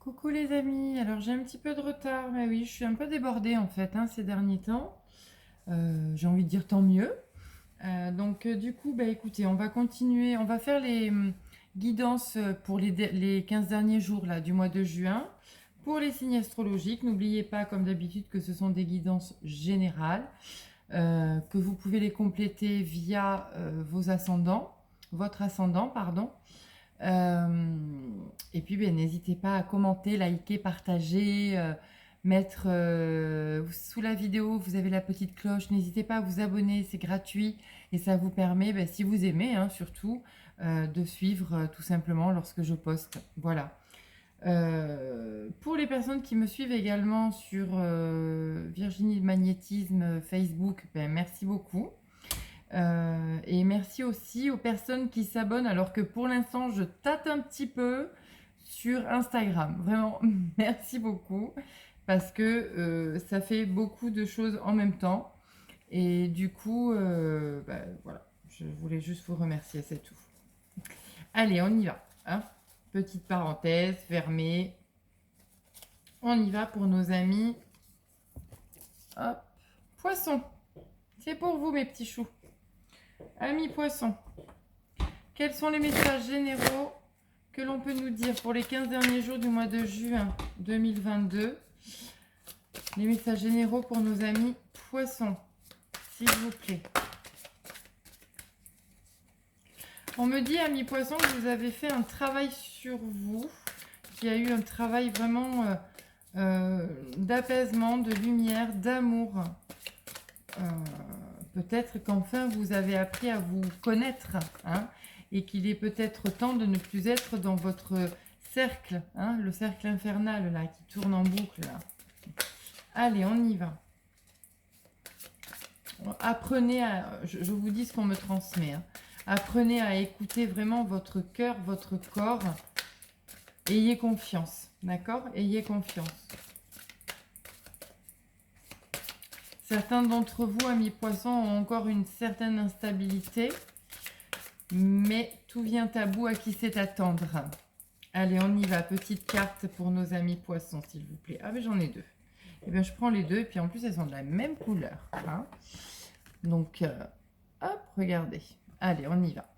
Coucou les amis, alors j'ai un petit peu de retard, mais oui, je suis un peu débordée en fait ces derniers temps. J'ai envie de dire tant mieux. Du coup, bah, écoutez, on va continuer, on va faire les guidances pour les 15 derniers jours là, du mois de juin. Pour les signes astrologiques, n'oubliez pas comme d'habitude que ce sont des guidances générales, que vous pouvez les compléter via vos ascendants, votre ascendant, pardon. Euh, et puis, ben, n'hésitez pas à commenter, liker, partager, mettre sous la vidéo, vous avez la petite cloche. N'hésitez pas à vous abonner, c'est gratuit et ça vous permet, ben, si vous aimez, hein, surtout, de suivre tout simplement lorsque je poste. Voilà. Pour les personnes qui me suivent également sur Virginie de Magnétisme Facebook, ben, merci beaucoup. Et merci aussi aux personnes qui s'abonnent alors que pour l'instant je tâte un petit peu sur Instagram. Vraiment, merci beaucoup parce que ça fait beaucoup de choses en même temps. Et du coup, voilà, je voulais juste vous remercier, c'est tout. Allez, on y va, hein. Petite parenthèse fermée. On y va pour nos amis. Hop, poisson. C'est pour vous mes petits choux. Amis poissons. Quels sont les messages généraux que l'on peut nous dire pour les 15 derniers jours du mois de juin 2022? Les messages généraux pour nos amis poissons, s'il vous plaît. On me dit, amis poissons, que vous avez fait un travail sur vous, qu'il y a eu un travail vraiment d'apaisement, de lumière, d'amour. Peut-être qu'enfin vous avez appris à vous connaître, hein, et qu'il est peut-être temps de ne plus être dans votre cercle, hein, le cercle infernal là qui tourne en boucle là. Allez, on y va. Apprenez à, je vous dis ce qu'on me transmet, hein. Apprenez à écouter vraiment votre cœur, votre corps. Ayez confiance, d'accord? Ayez confiance. Certains d'entre vous, amis poissons, ont encore une certaine instabilité, mais tout vient à bout à qui sait attendre. Allez, on y va. Petite carte pour nos amis poissons, s'il vous plaît. Ah, mais j'en ai deux. Eh bien, je prends les deux, et puis en plus, elles sont de la même couleur, hein. Donc, hop, regardez. Allez, on y va.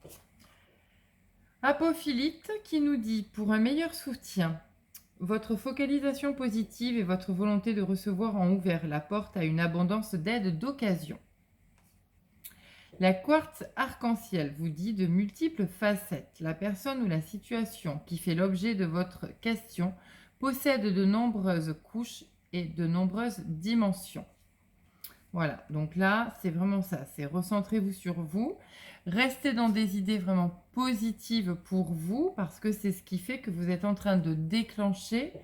Apophilite qui nous dit, pour un meilleur soutien, votre focalisation positive et votre volonté de recevoir ont ouvert la porte à une abondance d'aide d'occasion. La quartz arc-en-ciel vous dit de multiples facettes. La personne ou la situation qui fait l'objet de votre question possède de nombreuses couches et de nombreuses dimensions. Voilà, donc là, c'est vraiment ça. C'est recentrez-vous sur vous. Restez dans des idées vraiment positives pour vous parce que c'est ce qui fait que vous êtes en train de déclencher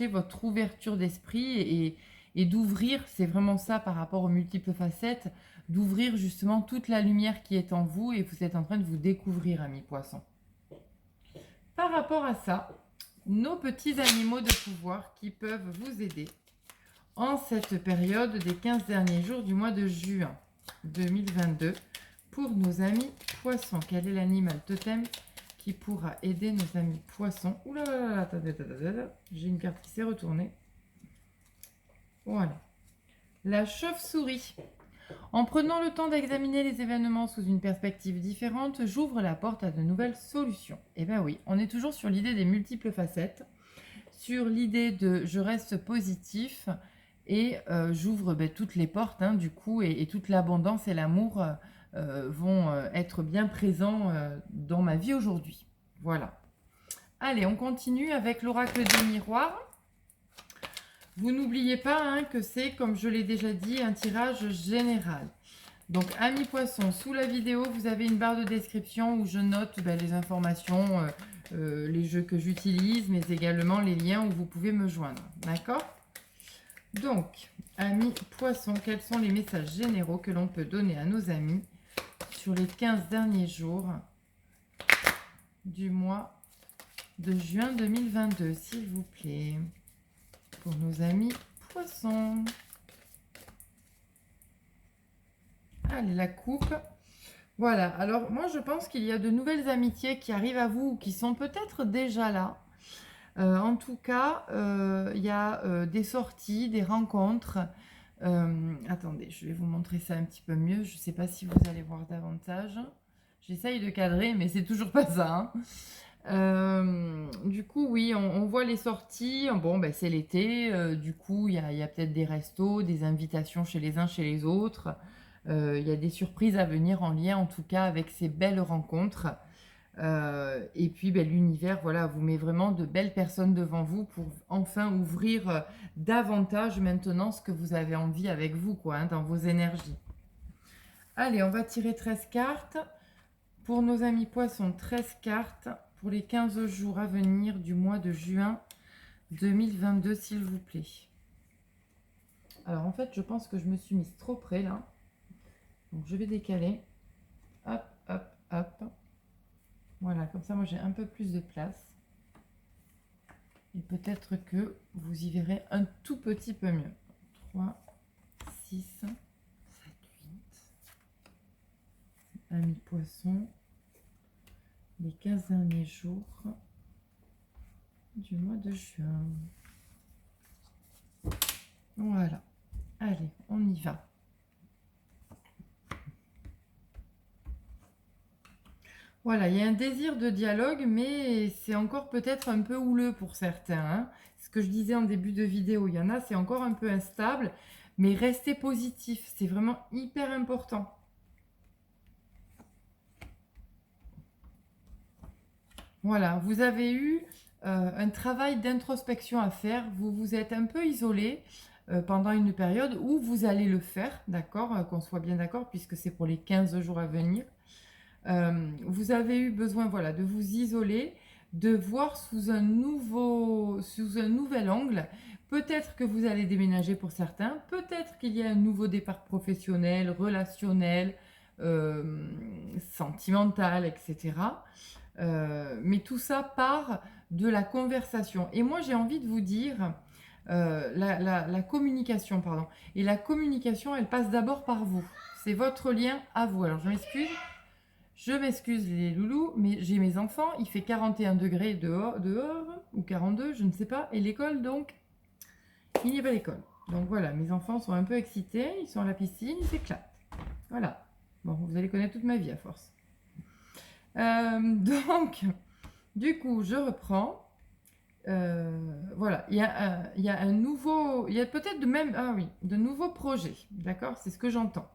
votre ouverture d'esprit et d'ouvrir, c'est vraiment ça par rapport aux multiples facettes, d'ouvrir justement toute la lumière qui est en vous et vous êtes en train de vous découvrir, amis poissons. Par rapport à ça, nos petits animaux de pouvoir qui peuvent vous aider en cette période des 15 derniers jours du mois de juin 2022 pour nos amis poissons. Quel est l'animal totem qui pourra aider nos amis poissons? Ouh là là là, attendez, j'ai une carte qui s'est retournée. Voilà. La chauve-souris. En prenant le temps d'examiner les événements sous une perspective différente, j'ouvre la porte à de nouvelles solutions. Eh bien oui, on est toujours sur l'idée des multiples facettes, sur l'idée de je reste positif et j'ouvre toutes les portes, hein, du coup, et toute l'abondance et l'amour vont être bien présents dans ma vie aujourd'hui. Voilà. Allez, on continue avec l'oracle des miroirs. Vous n'oubliez pas, hein, que c'est, comme je l'ai déjà dit, un tirage général. Donc, amis poissons, sous la vidéo, vous avez une barre de description où je note les informations, les jeux que j'utilise, mais également les liens où vous pouvez me joindre. D'accord? Donc, amis poissons, quels sont les messages généraux que l'on peut donner à nos amis sur les 15 derniers jours du mois de juin 2022, s'il vous plaît, pour nos amis poissons? Allez, la coupe. Voilà, alors moi je pense qu'il y a de nouvelles amitiés qui arrivent à vous ou qui sont peut-être déjà là. En tout cas, il y a des sorties, des rencontres. Attendez, je vais vous montrer ça un petit peu mieux. Je ne sais pas si vous allez voir davantage. J'essaye de cadrer, mais c'est toujours pas ça, hein. Du coup, oui, on voit les sorties. Bon, ben, c'est l'été. Du coup, il y a peut-être des restos, des invitations chez les uns, chez les autres. Il y a des surprises à venir en lien, en tout cas, avec ces belles rencontres. Et puis, ben, l'univers, voilà, vous met vraiment de belles personnes devant vous pour enfin ouvrir davantage maintenant ce que vous avez envie avec vous, quoi, hein, dans vos énergies. Allez, on va tirer 13 cartes. Pour nos amis poissons, 13 cartes pour les 15 jours à venir du mois de juin 2022, s'il vous plaît. Alors, en fait, je pense que je me suis mise trop près, là. Donc, je vais décaler. Hop, hop, hop. Voilà, comme ça, moi, j'ai un peu plus de place. Et peut-être que vous y verrez un tout petit peu mieux. 3, 6, 7, 8. Amis poissons. Les 15 derniers jours du mois de juin. Voilà. Allez, on y va. Voilà, il y a un désir de dialogue, mais c'est encore peut-être un peu houleux pour certains, hein. Ce que je disais en début de vidéo, il y en a, c'est encore un peu instable, mais restez positif, c'est vraiment hyper important. Voilà, vous avez eu un travail d'introspection à faire, vous vous êtes un peu isolé pendant une période où vous allez le faire, d'accord, qu'on soit bien d'accord, puisque c'est pour les 15 jours à venir. Vous avez eu besoin, voilà, de vous isoler, de voir sous un nouvel angle. Peut-être que vous allez déménager pour certains, peut-être qu'il y a un nouveau départ professionnel, relationnel, sentimental, etc. Mais tout ça part de la conversation. Et moi, j'ai envie de vous dire, la communication, pardon. Et la communication, elle passe d'abord par vous. C'est votre lien à vous. Alors, je m'excuse les loulous, mais j'ai mes enfants, il fait 41 degrés dehors, ou 42, je ne sais pas, et l'école, donc, il n'y a pas d'école. Donc voilà, mes enfants sont un peu excités, ils sont à la piscine, ils s'éclatent. Voilà. Bon, vous allez connaître toute ma vie à force. Donc, du coup, je reprends. Voilà, il y a un nouveau, il y a peut-être de nouveaux projets, d'accord? C'est ce que j'entends.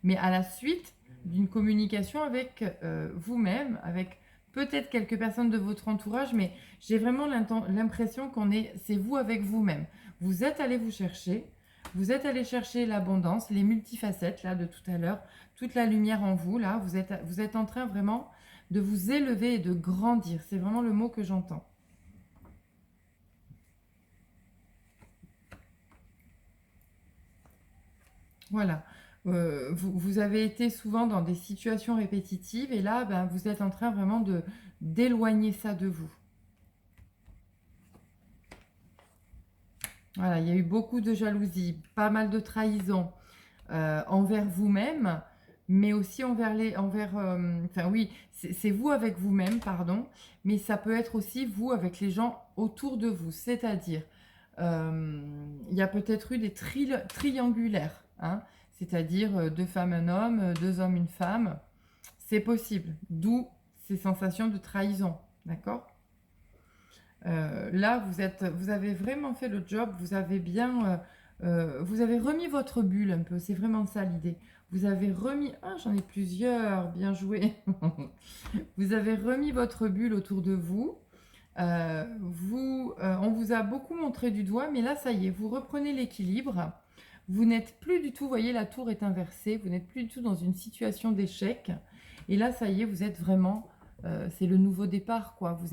Mais à la suite d'une communication avec vous-même, avec peut-être quelques personnes de votre entourage, mais j'ai vraiment l'impression c'est vous avec vous-même. Vous êtes allé vous chercher, vous êtes allé chercher l'abondance, les multifacettes là de tout à l'heure, toute la lumière en vous là, vous êtes en train vraiment de vous élever et de grandir. C'est vraiment le mot que j'entends. Voilà. Vous avez été souvent dans des situations répétitives et là, ben, vous êtes en train vraiment d'éloigner ça de vous. Voilà, il y a eu beaucoup de jalousie, pas mal de trahison envers vous-même, mais aussi enfin oui, c'est vous avec vous-même, pardon, mais ça peut être aussi vous avec les gens autour de vous. C'est-à-dire, il y a peut-être eu des triangulaires, hein, c'est-à-dire deux femmes, un homme, deux hommes, une femme. C'est possible, d'où ces sensations de trahison, d'accord? Là, vous avez vraiment fait le job, vous avez remis votre bulle un peu, c'est vraiment ça l'idée. Vous avez remis, ah j'en ai plusieurs, bien joué. Vous avez remis votre bulle autour de vous. On vous a beaucoup montré du doigt, mais là ça y est, vous reprenez l'équilibre. Vous n'êtes plus du tout, vous voyez, la tour est inversée, vous n'êtes plus du tout dans une situation d'échec. Et là ça y est, vous êtes vraiment, c'est le nouveau départ, quoi. Vous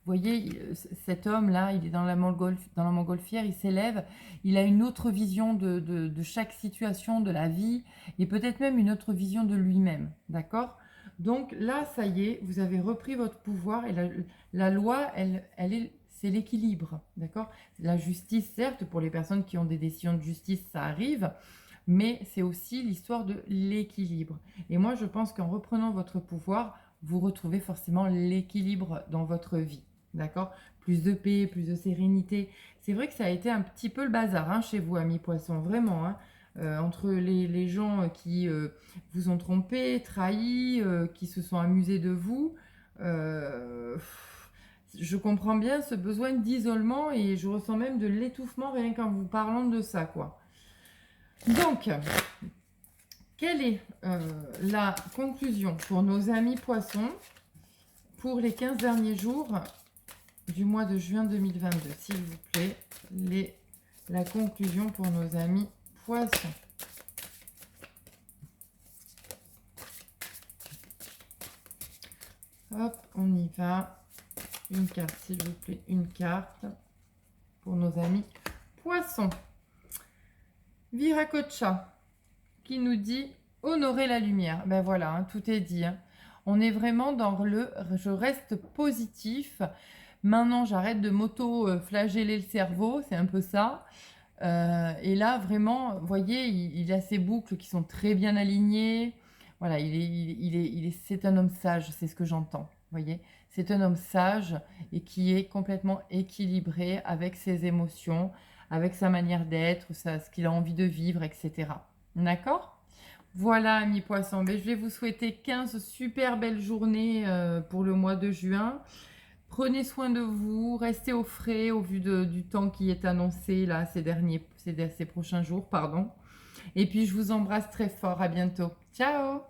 voyez, cet homme-là, il est dans la montgolfière, il s'élève, il a une autre vision de chaque situation, de la vie, et peut-être même une autre vision de lui-même, d'accord? Donc là, ça y est, vous avez repris votre pouvoir, et la loi, c'est l'équilibre, d'accord? La justice, certes, pour les personnes qui ont des décisions de justice, ça arrive, mais c'est aussi l'histoire de l'équilibre. Et moi, je pense qu'en reprenant votre pouvoir, vous retrouvez forcément l'équilibre dans votre vie. D'accord? Plus de paix, plus de sérénité. C'est vrai que ça a été un petit peu le bazar hein, chez vous, amis poissons, vraiment. Hein. Entre les gens qui vous ont trompé, trahi, qui se sont amusés de vous, je comprends bien ce besoin d'isolement et je ressens même de l'étouffement rien qu'en vous parlant de ça, quoi. Donc, quelle est la conclusion pour nos amis poissons pour les 15 derniers jours du mois de juin 2022, s'il vous plaît, la conclusion pour nos amis poissons. Hop, on y va. Une carte, s'il vous plaît, une carte pour nos amis poissons. Viracocha qui nous dit honorer la lumière. Ben voilà, hein, tout est dit. Hein. On est vraiment dans le je reste positif. Maintenant, j'arrête de m'auto-flageller le cerveau, c'est un peu ça. Et là, vraiment, vous voyez, il a ses boucles qui sont très bien alignées. Voilà, c'est un homme sage, c'est ce que j'entends. Vous voyez, c'est un homme sage et qui est complètement équilibré avec ses émotions, avec sa manière d'être, ce qu'il a envie de vivre, etc. D'accord? Voilà, amis poissons, mais je vais vous souhaiter 15 super belles journées pour le mois de juin. Prenez soin de vous, restez au frais au vu du temps qui est annoncé là ces prochains jours, pardon. Et puis je vous embrasse très fort, à bientôt. Ciao!